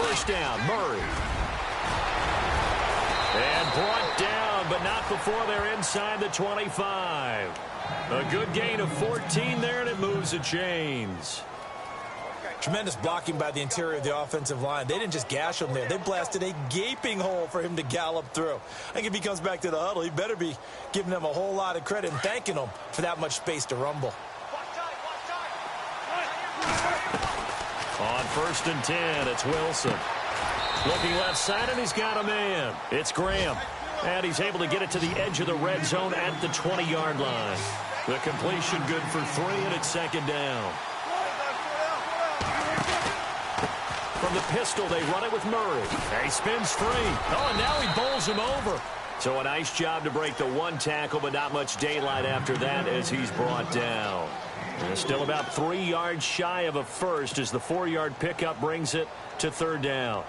first down. Murray. And brought down, but not before they're inside the 25. A good gain of 14 there, and it moves the chains. Tremendous blocking by the interior of the offensive line. They didn't just gash him there. They blasted a gaping hole for him to gallop through. I think if he comes back to the huddle, he better be giving them a whole lot of credit and thanking them for that much space to rumble. On 1st and 10, it's Wilson. Looking left side, and he's got a man. It's Graham. And he's able to get it to the edge of the red zone at the 20-yard line. The completion good for 3, and it's 2nd down. From the pistol, they run it with Murray. He spins free. Oh, and now he bowls him over. So a nice job to break the 1 tackle, but not much daylight after that as he's brought down. And still about 3 yards shy of a first as the 4-yard pickup brings it to 3rd down.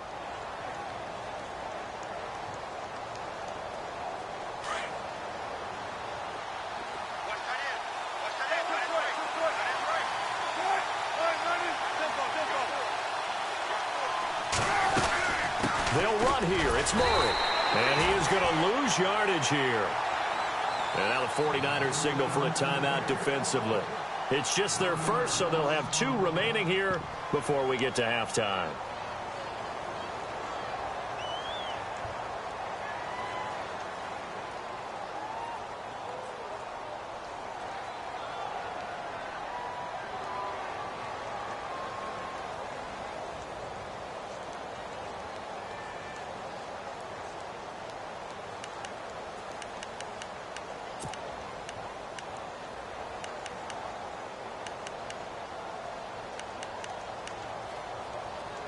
They'll run here. It's Murray. And he is going to lose yardage here. And now the 49ers signal for a timeout defensively. It's just their first, so they'll have 2 remaining here before we get to halftime.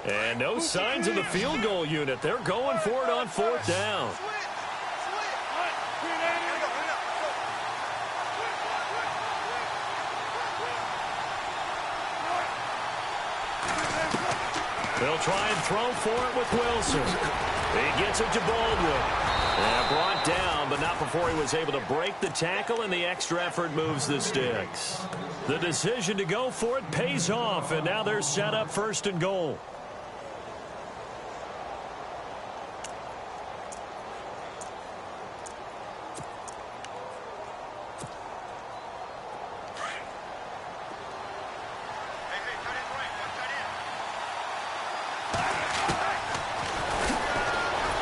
And no signs of the field goal unit. They're going for it on 4th down. They'll try and throw for it with Wilson. He gets it to Baldwin. And brought down, but not before he was able to break the tackle, and the extra effort moves the sticks. The decision to go for it pays off, and now they're set up 1st and goal.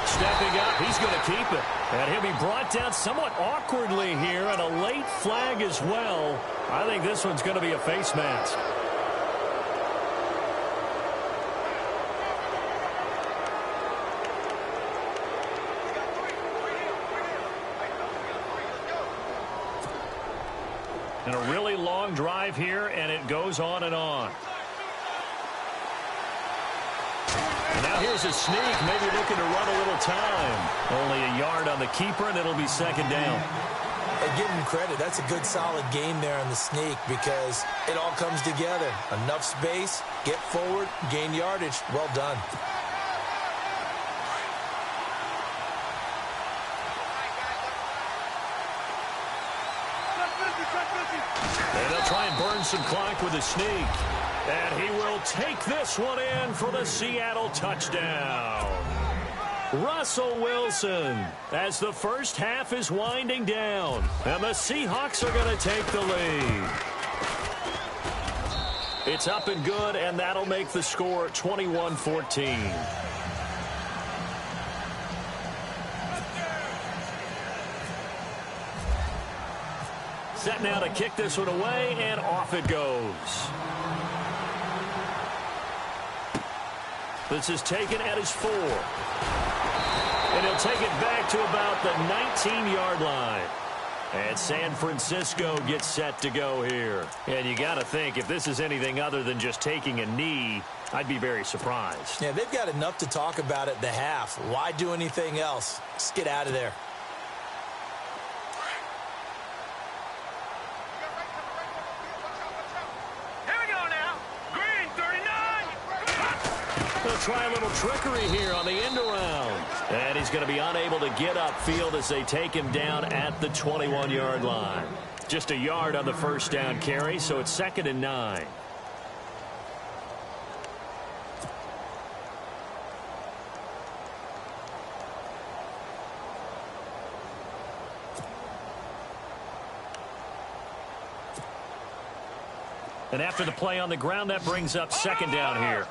Stepping up, he's going to keep it. And he'll be brought down somewhat awkwardly here, and a late flag as well. I think this one's going to be a face mask. And a really long drive here, and it goes on and on. Now here's a sneak, maybe looking to run a little time. Only a yard on the keeper, and it'll be 2nd down. And give him credit. That's a good, solid game there on the sneak because it all comes together. Enough space, get forward, gain yardage. Well done. And they'll try and burn some clock with a sneak. And he will take this one in for the Seattle touchdown. Russell Wilson as the first half is winding down. And the Seahawks are going to take the lead. It's up and good, and that'll make the score 21-14. Set now to kick this one away, and off it goes. This is taken at his 4. And he'll take it back to about the 19-yard line. And San Francisco gets set to go here. And you got to think, if this is anything other than just taking a knee, I'd be very surprised. Yeah, they've got enough to talk about at the half. Why do anything else? Just get out of there. They'll try a little trickery here on the end around. And he's going to be unable to get upfield as they take him down at the 21-yard line. Just a yard on the first down carry, so it's 2nd and 9. And after the play on the ground, that brings up second down here.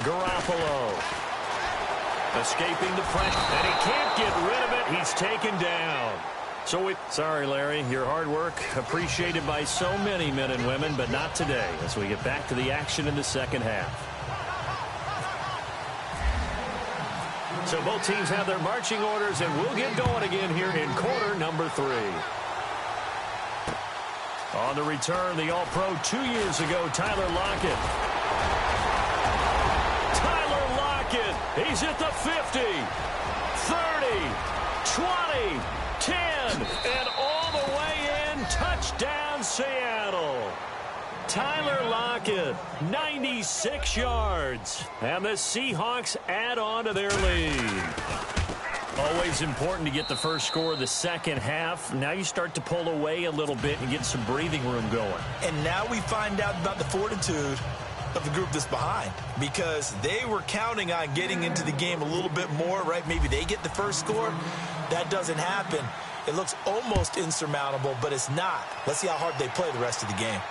Garoppolo escaping the pressure, and he can't get rid of it. He's taken down. Sorry, Larry, your hard work appreciated by so many men and women, but not today as we get back to the action in the second half. So both teams have their marching orders, and we'll get going again here in quarter number 3. On the return, the All-Pro 2 years ago, Tyler Lockett. He's at the 50, 30, 20, 10, and all the way in. Touchdown, Seattle. Tyler Lockett, 96 yards. And the Seahawks add on to their lead. Always important to get the first score of the second half. Now you start to pull away a little bit and get some breathing room going. And now we find out about the fortitude of the group that's behind, because they were counting on getting into the game a little bit more, right? Maybe they get the first score. That doesn't happen. It looks almost insurmountable, but it's not. Let's see how hard they play the rest of the game.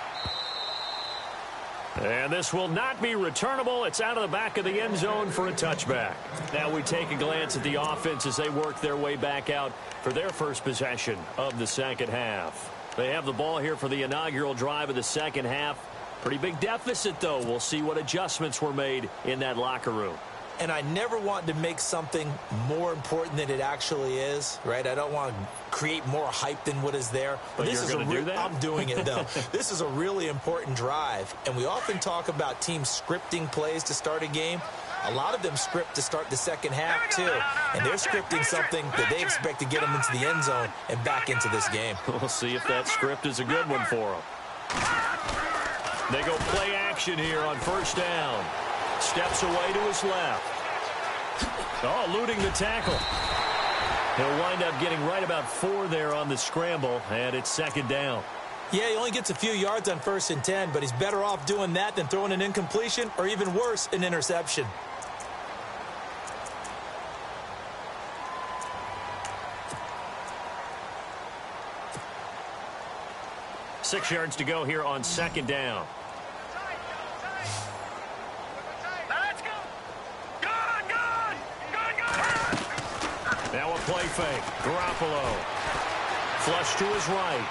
And this will not be returnable. It's out of the back of the end zone for a touchback. Now we take a glance at the offense as they work their way back out for their first possession of the second half. They have the ball here for the inaugural drive of the second half. Pretty big deficit, though. We'll see what adjustments were made in that locker room. And I never want to make something more important than it actually is, right? I don't want to create more hype than what is there. But this is going to do that? I'm doing it, though. This is a really important drive. And we often talk about teams scripting plays to start a game. A lot of them script to start the second half, too. And they're scripting something that they expect to get them into the end zone and back into this game. We'll see if that script is a good one for them. They go play action here on first down. Steps away to his left. Oh, eluding the tackle. He'll wind up getting right about 4 there on the scramble, and it's second down. Yeah, he only gets a few yards on 1st and 10, but he's better off doing that than throwing an incompletion or, even worse, an interception. Six yards to go here on second down. Now a play fake. Garoppolo. Flush to his right.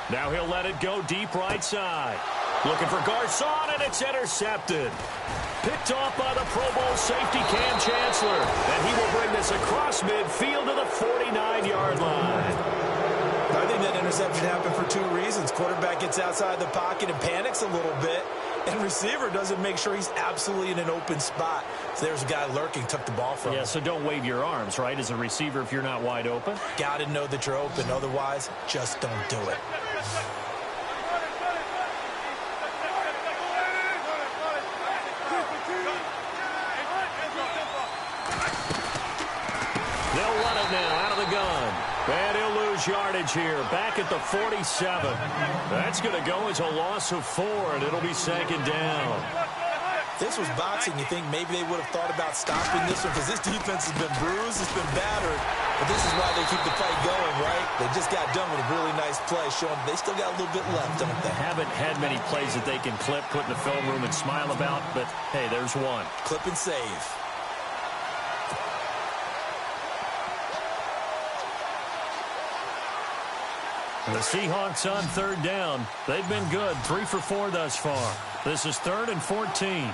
Now he'll let it go deep right side. Looking for Garcon, and it's intercepted. Picked off by the Pro Bowl safety Cam Chancellor. And he will bring this across midfield to the 49-yard line. I think that interception happened for 2 reasons. Quarterback gets outside the pocket and panics a little bit. And receiver doesn't make sure he's absolutely in an open spot. So there's a guy lurking, took the ball from him. Yeah, so don't wave your arms, right, as a receiver if you're not wide open. Got to know that you're open. Otherwise, just don't do it. They'll run it now out of the gun. And he'll lose yardage here, back at the 47. That's going to go as a loss of 4, and it'll be second down. If this was boxing, you think maybe they would have thought about stopping this one, because this defense has been bruised, it's been battered, but this is why they keep the fight going, right? They just got done with a really nice play, showing they still got a little bit left, don't they? Haven't had many plays that they can clip, put in the film room, and smile about, but, hey, there's one. Clip and save. The Seahawks on third down. They've been good, 3 for 4 thus far. This is 3rd and 14.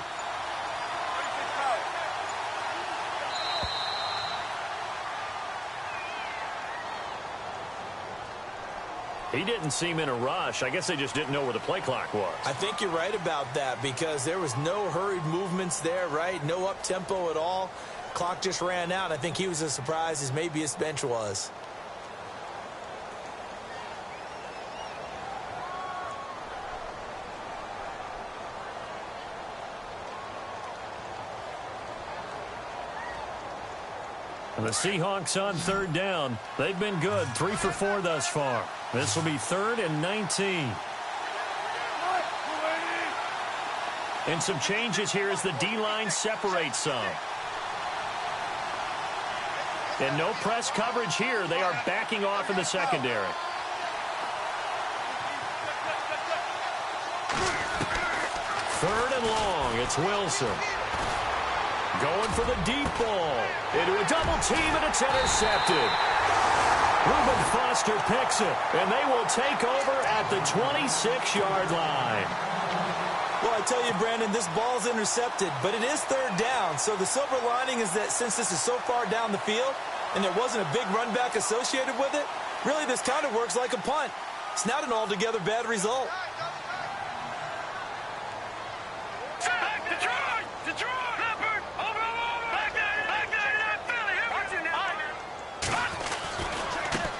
He didn't seem in a rush. I guess they just didn't know where the play clock was. I think you're right about that, because there was no hurried movements there, right? No up-tempo at all. Clock just ran out. I think he was as surprised as maybe his bench was. The Seahawks on third down. They've been good, 3 for 4 thus far. This will be 3rd and 19. And some changes here as the D-line separates some. And no press coverage here. They are backing off in the secondary. Third and long. It's Wilson. Going for the deep ball. Into a double team, and it's intercepted. Reuben Foster picks it, and they will take over at the 26-yard line. Well, I tell you, Brandon, this ball's intercepted, but it is third down. So the silver lining is that since this is so far down the field and there wasn't a big run back associated with it, really this kind of works like a punt. It's not an altogether bad result.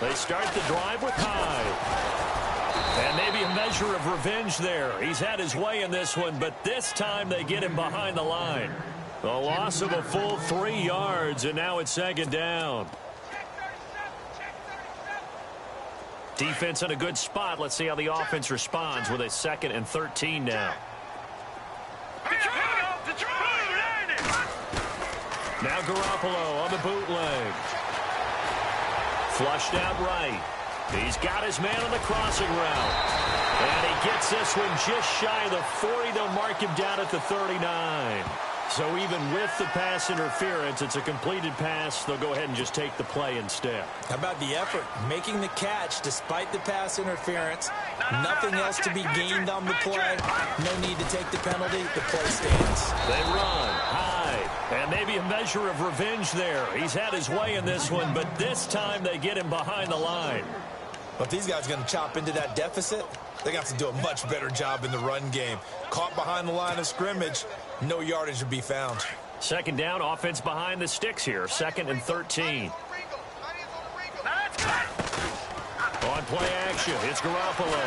They start the drive with Hyde. And maybe a measure of revenge there. He's had his way in this one, but this time they get him behind the line. A loss of a full 3 yards, and now it's second down. Defense in a good spot. Let's see how the offense responds with a 2nd and 13 now. Now Garoppolo on the bootleg. Flushed out right. He's got his man on the crossing route. And he gets this one just shy of the 40. They'll mark him down at the 39. So even with the pass interference, it's a completed pass. They'll go ahead and just take the play instead. How about the effort? Making the catch despite the pass interference. Nothing else to be gained on the play. No need to take the penalty. The play stands. They run high. And maybe a measure of revenge there. He's had his way in this one, but this time they get him behind the line. But if these guys are going to chop into that deficit, they got to do a much better job in the run game. Caught behind the line of scrimmage, no yardage to be found. Second down, offense behind the sticks here. 2nd and 13. On play action, it's Garoppolo.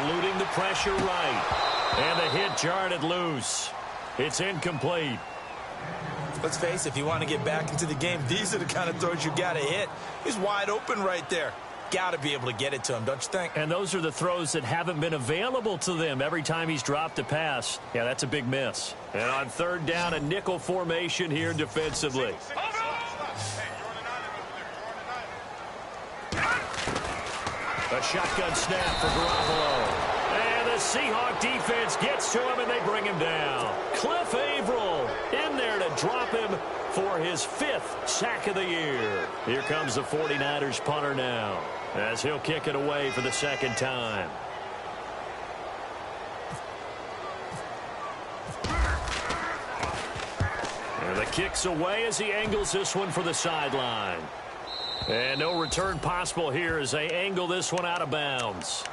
Eluding the pressure right. And the hit jarred loose. It's incomplete. Let's face it, if you want to get back into the game, these are the kind of throws you got to hit. He's wide open right there. Got to be able to get it to him, don't you think? And those are the throws that haven't been available to them every time he's dropped a pass. Yeah, that's a big miss. And on third down, a nickel formation here defensively. A shotgun snap for Garoppolo. And the Seahawk defense gets to him, and they bring him down. Cliff Averill in there to drop him for his 5th sack of the year. Here comes the 49ers punter now, as he'll kick it away for the 2nd time. And the kick's away as he angles this one for the sideline. And no return possible here as they angle this one out of bounds.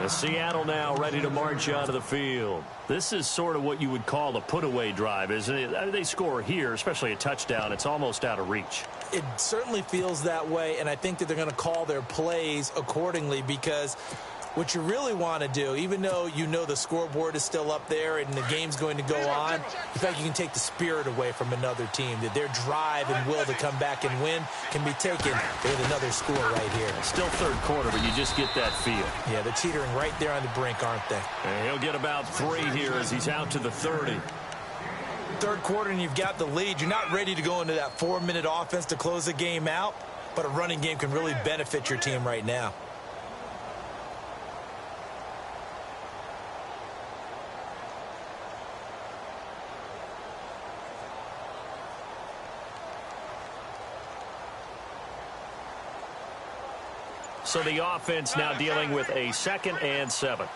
And Seattle now ready to march out of the field. This is sort of what you would call a put-away drive, isn't it? I mean, they score here, especially a touchdown. It's almost out of reach. It certainly feels that way, and I think that they're going to call their plays accordingly because what you really want to do, even though you know the scoreboard is still up there and the game's going to go on, in fact, you can take the spirit away from another team, that their drive and will to come back and win can be taken with another score right here. Still third quarter, but you just get that feel. Yeah, they're teetering right there on the brink, aren't they? And he'll get about 3 here as he's out to the 30. Third quarter and you've got the lead. You're not ready to go into that 4-minute offense to close the game out, but a running game can really benefit your team right now. So the offense now dealing with a 2nd and 7.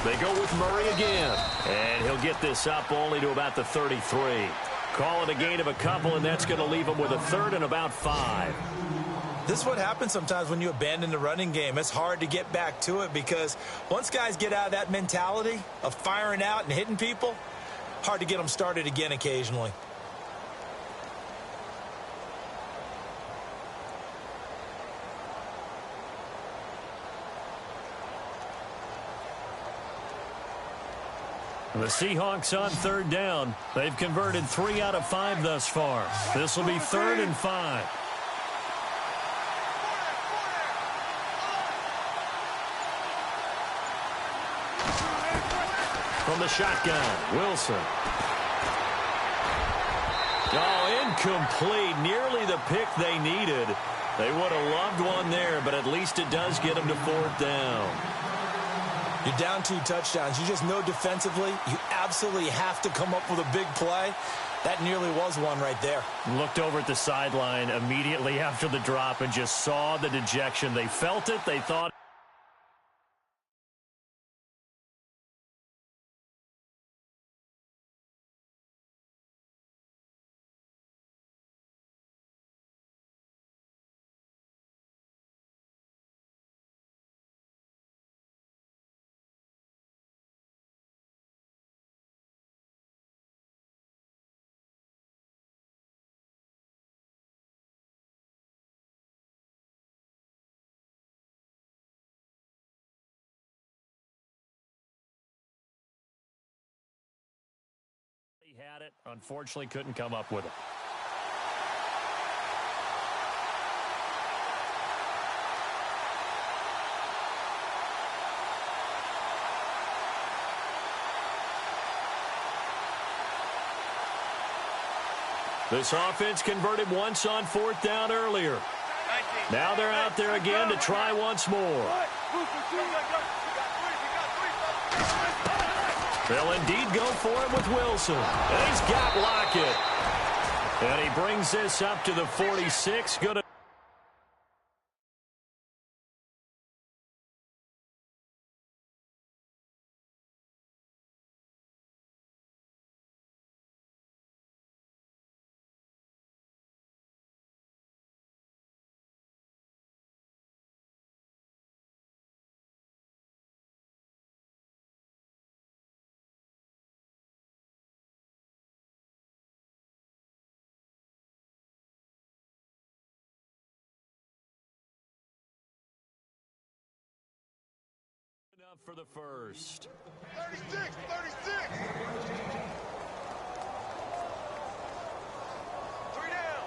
They go with Murray again. And he'll get this up only to about the 33. Call it a gain of a couple, and that's going to leave him with a 3rd and about 5. This is what happens sometimes when you abandon the running game. It's hard to get back to it because once guys get out of that mentality of firing out and hitting people, hard to get them started again occasionally. The Seahawks on third down. They've converted 3 out of 5 thus far. This will be 3rd and 5. from the shotgun. Wilson. Oh, incomplete. Nearly the pick they needed. They would have loved one there, but at least it does get them to 4th down. You're down 2 touchdowns. You just know defensively you absolutely have to come up with a big play. That nearly was one right there. Looked over at the sideline immediately after the drop and just saw the dejection. They felt it. They thought. He had it, unfortunately couldn't come up with it. This offense converted once on 4th down earlier. Now they're out there again to try once more. They'll indeed go for it with Wilson. And he's got Lockett. And he brings this up to the 46. Good. Enough for the first. 36. Three down.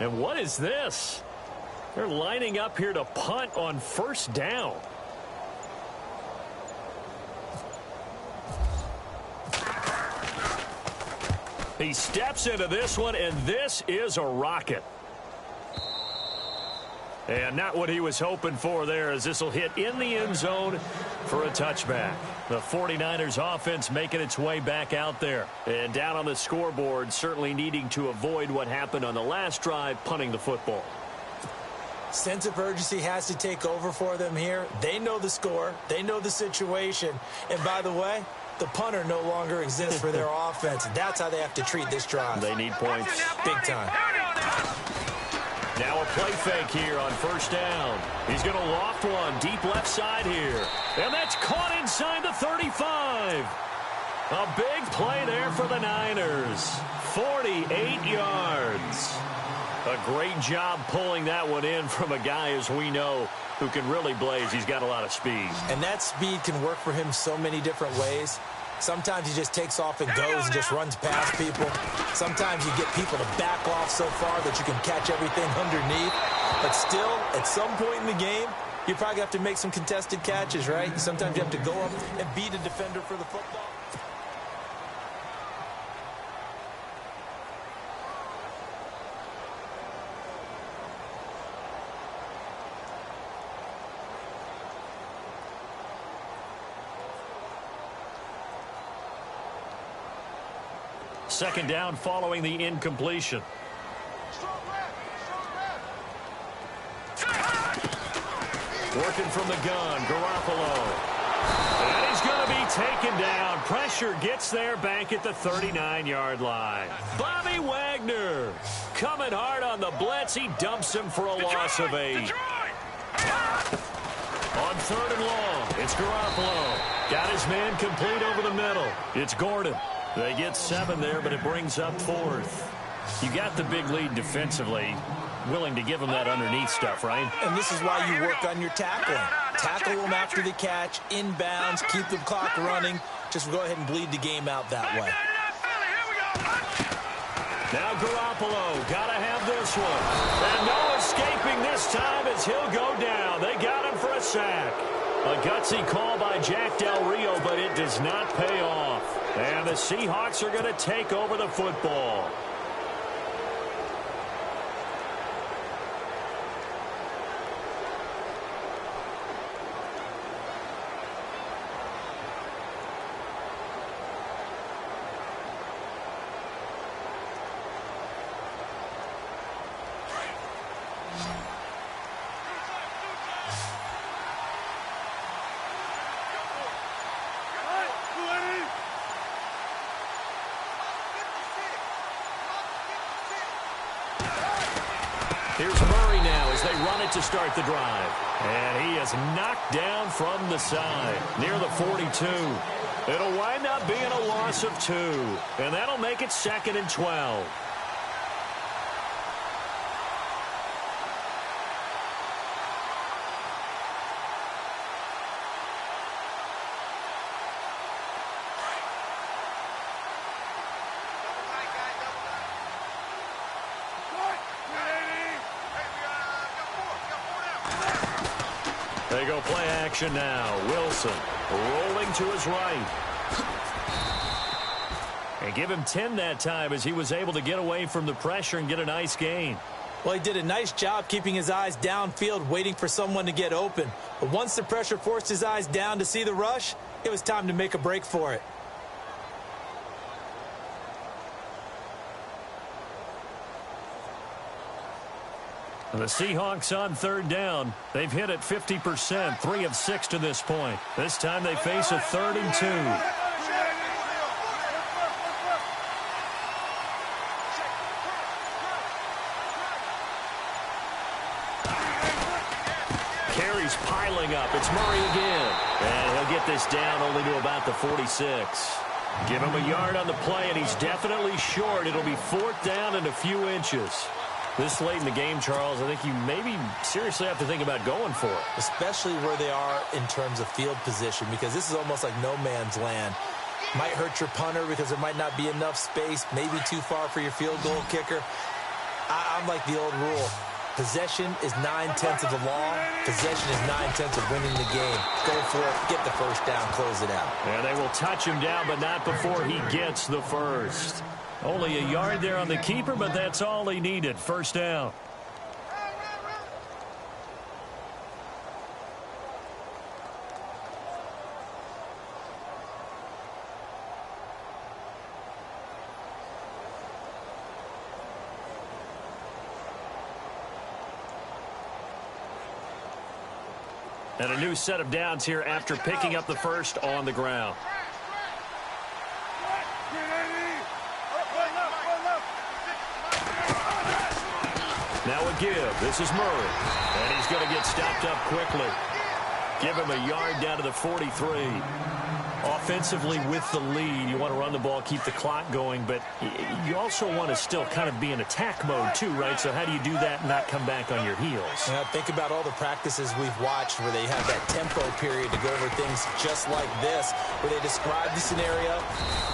And what is this? They're lining up here to punt on 1st down. He steps into this one, and this is a rocket. And not what he was hoping for there, as this will hit in the end zone for a touchback. The 49ers offense making its way back out there. And down on the scoreboard, certainly needing to avoid what happened on the last drive, punting the football. Sense of urgency has to take over for them here. They know the score. They know the situation. And by the way, the punter no longer exists for their offense. That's how they have to treat this drive. They need points. Big time. Now a play fake here on 1st down. He's going to loft one deep left side here. And that's caught inside the 35. A big play there for the Niners. 48 yards. A great job pulling that one in from a guy, as we know, who can really blaze. He's got a lot of speed. And that speed can work for him so many different ways. Sometimes he just takes off and goes and just runs past people. Sometimes you get people to back off so far that you can catch everything underneath. But still, at some point in the game, you probably have to make some contested catches, right? Sometimes you have to go up and beat a defender for the football. Second down following the incompletion. Working from the gun, Garoppolo. And he's going to be taken down. Pressure gets there back at the 39-yard line. Bobby Wagner coming hard on the blitz. He dumps him for a loss of 8. On 3rd and long, it's Garoppolo. Got his man complete over the middle. It's Gordon. They get 7 there, but it brings up 4th. You got the big lead defensively. Willing to give them that underneath stuff, right? And this is why you work on your tackling. Tackle them after the catch, inbounds, keep the clock running. Just go ahead and bleed the game out that way. Now Garoppolo, gotta have this one. And no escaping this time as he'll go down. They got him for a sack. A gutsy call by Jack Del Rio, but it does not pay off. And the Seahawks are going to take over the football. Here's Murray now as they run it to start the drive. And he is knocked down from the side near the 42. It'll wind up being a loss of 2. And that'll make it 2nd and 12. They go play action now. Wilson rolling to his right. And give him 10 that time as he was able to get away from the pressure and get a nice gain. Well, he did a nice job keeping his eyes downfield, waiting for someone to get open. But once the pressure forced his eyes down to see the rush, it was time to make a break for it. The Seahawks on 3rd down. They've hit it 50%, 3 of 6 to this point. This time they face a 3rd and 2. Carries piling up. It's Murray again. And he'll get this down only to about the 46. Give him a yard on the play, and he's definitely short. It'll be 4th down and a few inches. This late in the game, Charles, I think you maybe seriously have to think about going for it. Especially where they are in terms of field position, because this is almost like no man's land. Might hurt your punter because there might not be enough space, maybe too far for your field goal kicker. I'm like the old rule. Possession is 9/10 of the law. Possession is 9/10 of winning the game. Go for it, get the first down, close it out. And they will touch him down, but not before he gets the first. Only a yard there on the keeper, but that's all he needed. First down. And a new set of downs here after picking up the first on the ground. Now a give. This is Murray. And he's going to get stopped up quickly. Give him a yard down to the 43. Offensively with the lead, you want to run the ball, keep the clock going, but you also want to still kind of be in attack mode too, right? So how do you do that and not come back on your heels? Yeah, think about all the practices we've watched where they have that tempo period to go over things just like this, where they describe the scenario,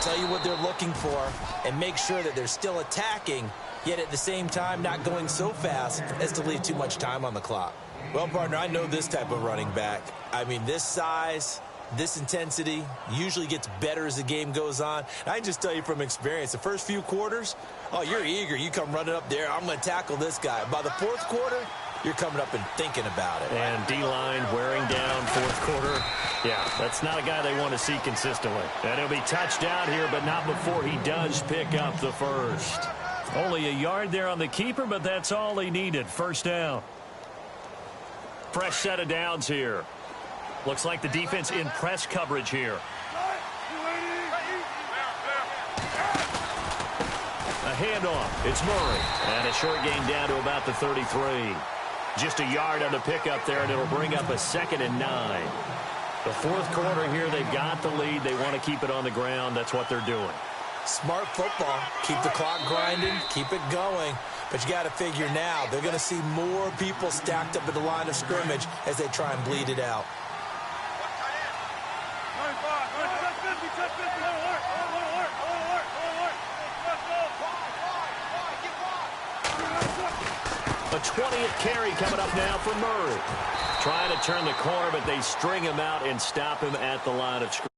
tell you what they're looking for, and make sure that they're still attacking, yet at the same time not going so fast as to leave too much time on the clock. Well, partner, I know this type of running back. I mean, this size, this intensity usually gets better as the game goes on. And I can just tell you from experience, the first few quarters, oh, you're eager. You come running up there, I'm going to tackle this guy. By the fourth quarter, you're coming up and thinking about it. And D-line wearing down fourth quarter. Yeah, that's not a guy they want to see consistently. And he'll be touched down here, but not before he does pick up the first. Only a yard there on the keeper, but that's all he needed. First down. Fresh set of downs here. Looks like the defense in press coverage here. A handoff. It's Murray. And a short gain down to about the 33. Just a yard on the pickup there, and it'll bring up a 2nd and 9. The fourth quarter here, they've got the lead. They want to keep it on the ground. That's what they're doing. Smart football. Keep the clock grinding. Keep it going. But you got to figure now, they're going to see more people stacked up at the line of scrimmage as they try and bleed it out. A 20th carry coming up now for Murray. Trying to turn the corner, but they string him out and stop him at the line of scrimmage.